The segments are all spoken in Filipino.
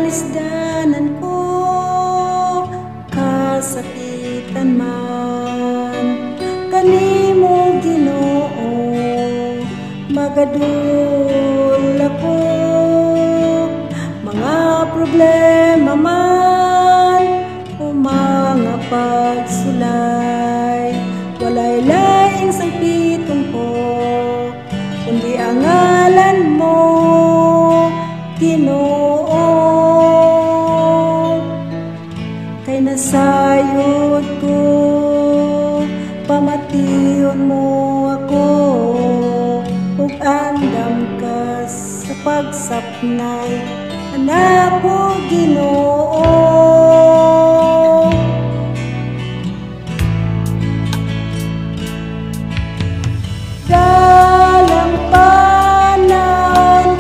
kalisdanan ko, kasakitan man, kanimo Ginoo, magadul ako. Mga problema man o mga pagsulay, walay laing sangpitong ko, kundi ang ngalan mo, Ginoo. Kay nasayod ko, pamation mo ako, ug andam ka sa pagsapnay, anak ko Ginoo. Dalampanan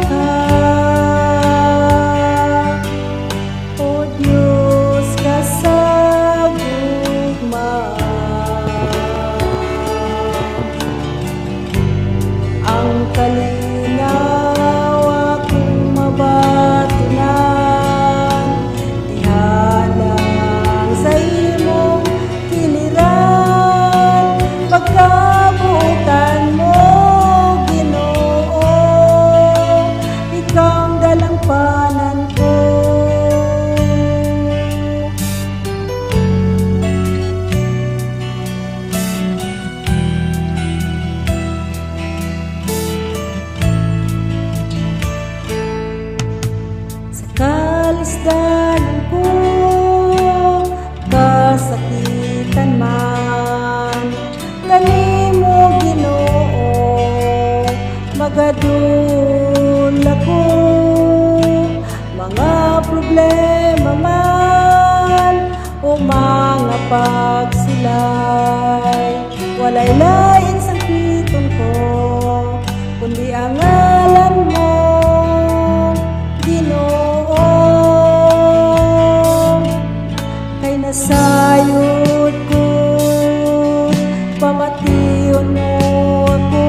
ka, O Diyos kasagugma, ang kalinaw akong mabatunan, ihalang sa imong kiliran, pagkabutan mo Ginoo, ikaw ang dalampanan ko. Sa kalisdanan ko, kasakitan man, kanimo Ginoo, magadul ako. Mga problema man o mga pagsulay, walay lain sangpitong ko, kundi ang ngalan mo, Ginoo. Kay nasayod ko, pamation mo ako,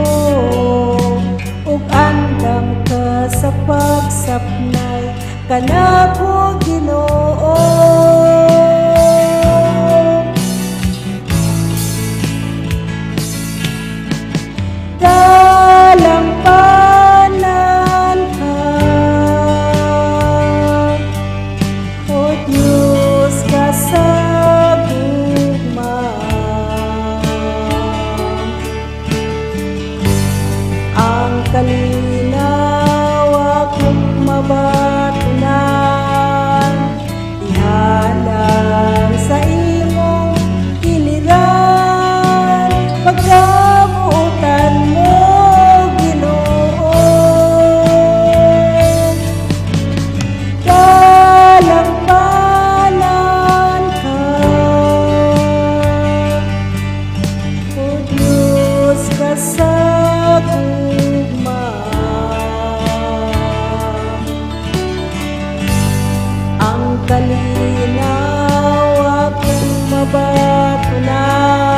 ug andam ka sa pagsapnay, kana ko Ginoo. Dalampanan ka, O Diyos kasagugma, ang kalinaw akong mabatunan, ihalang sa imong kiliran, pagkabutan mo Ginoo. Dalampanan ka, O Diyos kasagugma, ang kalinaw akong mabatunan,